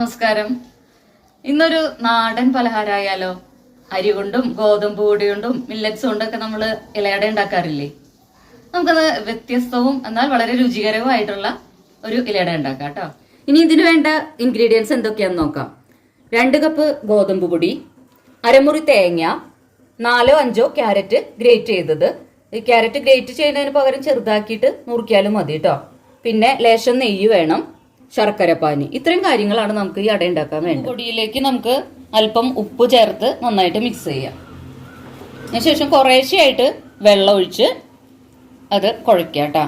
നമസ്കാരം. ഇന്നൊരു നാടൻ പലഹാരമായാലോ? അരി കൊണ്ടും ഗോതമ്പ് പൊടി കൊണ്ടും മില്ലറ്റ്സ് കൊണ്ടൊക്കെ നമ്മൾ ഇലയട ഉണ്ടാക്കാറില്ലേ? നമുക്കത് വ്യത്യസ്തവും എന്നാൽ വളരെ രുചികരവുമായിട്ടുള്ള ഒരു ഇലയട ഉണ്ടാക്കാം കേട്ടോ. ഇനി ഇതിന് വേണ്ട ഇൻഗ്രീഡിയൻസ് എന്തൊക്കെയാന്ന് നോക്കാം. 2 കപ്പ് ഗോതമ്പ് പൊടി, അരമുറി തേങ്ങ, 4-5 ക്യാരറ്റ് ഗ്രേറ്റ് ചെയ്തത്. ഈ ക്യാരറ്റ് ഗ്രേറ്റ് ചെയ്യുന്നതിന് പകരം ചെറുതാക്കിയിട്ട് നുറുക്കിയാലും മതി കേട്ടോ. പിന്നെ ലേശം നെയ്യ് വേണം, ശർക്കര പാനി. ഇത്രയും കാര്യങ്ങളാണ് നമുക്ക് ഈ അട ഉണ്ടാക്കാൻ വേണ്ടത്. പൊടിയിലേക്ക് നമുക്ക് അല്പം ഉപ്പ് ചേർത്ത് നന്നായിട്ട് മിക്സ് ചെയ്യാം. അതിനുശേഷം കുറേശ്ശെയായിട്ട് വെള്ളം ഒഴിച്ച് അത് കുഴയ്ക്കാം കേട്ടോ.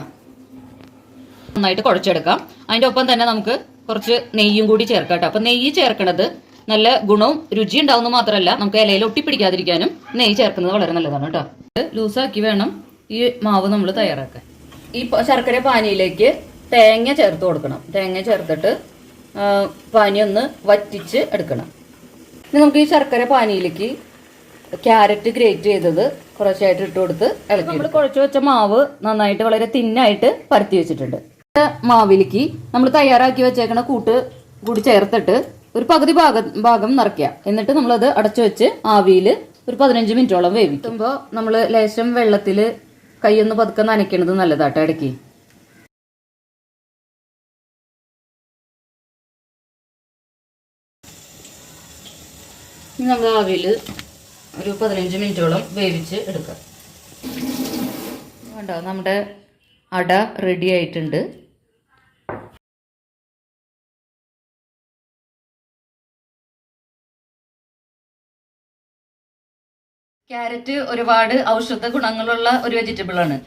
നന്നായിട്ട് കുഴച്ചെടുക്കാം. അതിൻ്റെ ഒപ്പം തന്നെ നമുക്ക് കുറച്ച് നെയ്യും കൂടി ചേർക്കാം കേട്ടോ. അപ്പം നെയ്യ് ചേർക്കണത് നല്ല ഗുണവും രുചി ഉണ്ടാവുന്ന മാത്രമല്ല, നമുക്ക് ഇലയിൽ ഒട്ടിപ്പിടിക്കാതിരിക്കാനും നെയ്യ് ചേർക്കുന്നത് വളരെ നല്ലതാണ് കേട്ടോ. ലൂസാക്കി വേണം ഈ മാവ് നമ്മൾ തയ്യാറാക്കാൻ. ഈ ശർക്കര പാനിയിലേക്ക് തേങ്ങ ചേർത്ത് കൊടുക്കണം. തേങ്ങ ചേർത്തിട്ട് പാനി ഒന്ന് വറ്റിച്ച് എടുക്കണം. ഇനി നമുക്ക് ഈ ശർക്കര പാനിയിലേക്ക് ക്യാരറ്റ് ഗ്രേറ്റ് ചെയ്തത് കുറച്ചായിട്ട് ഇട്ട് കൊടുത്ത് ഇളക്കി. നമ്മൾ കുഴച്ച് വെച്ച മാവ് നന്നായിട്ട് വളരെ തിന്നായിട്ട് പരത്തി വെച്ചിട്ടുണ്ട്. മാവിലേക്ക് നമ്മൾ തയ്യാറാക്കി വെച്ചേക്കണ കൂട്ട് കൂടി ചേർത്തിട്ട് ഒരു പകുതി ഭാഗം നിറയ്ക്കുക. എന്നിട്ട് നമ്മളത് അടച്ചു വെച്ച് ആവിയിൽ ഒരു 15 മിനിറ്റോളം വേവിക്കുമ്പോൾ നമ്മൾ ലേശം വെള്ളത്തിൽ കൈയൊന്ന് പതുക്കെ നനയ്ക്കണത് നല്ലതാട്ടോ ഇടയ്ക്ക്. നമ്മൾ ആവിയിൽ ഒരു 15 മിനിറ്റോളം വേവിച്ച് എടുക്കാം. വേണ്ട, നമ്മുടെ അട റെഡി ആയിട്ടുണ്ട്. ക്യാരറ്റ് ഒരുപാട് ഔഷധ ഗുണങ്ങളുള്ള ഒരു വെജിറ്റബിൾ ആണ്.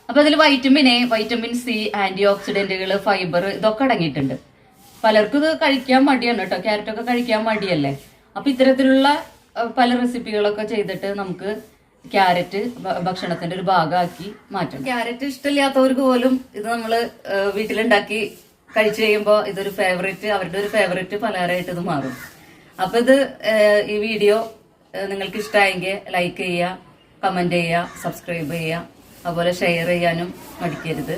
അപ്പൊ അതിൽ vitamin A, vitamin C, anti ഓക്സിഡന്റുകൾ, ഫൈബർ ഇതൊക്കെ അടങ്ങിയിട്ടുണ്ട്. പലർക്കും ഇത് കഴിക്കാൻ മടിയാണ് കേട്ടോ. ക്യാരറ്റൊക്കെ കഴിക്കാൻ മടിയല്ലേ? അപ്പൊ ഇത്തരത്തിലുള്ള പല റെസിപ്പികളൊക്കെ ചെയ്തിട്ട് നമുക്ക് ക്യാരറ്റ് ഭക്ഷണത്തിന്റെ ഒരു ഭാഗമാക്കി മാറ്റണം. ക്യാരറ്റ് ഇഷ്ടമില്ലാത്തവർക്ക് പോലും ഇത് നമ്മള് വീട്ടിലുണ്ടാക്കി കഴിച്ചു കഴിയുമ്പോൾ ഇതൊരു ഫേവറേറ്റ്, അവരുടെ ഒരു ഫേവറേറ്റ് പലഹാരമായിട്ട് ഇത് മാറും. അപ്പൊ ഇത് ഈ വീഡിയോ നിങ്ങൾക്ക് ഇഷ്ടമായെങ്കിൽ ലൈക്ക് ചെയ്യുക, കമന്റ് ചെയ്യുക, സബ്സ്ക്രൈബ് ചെയ്യുക, അതുപോലെ ഷെയർ ചെയ്യാനും മടിക്കരുത്.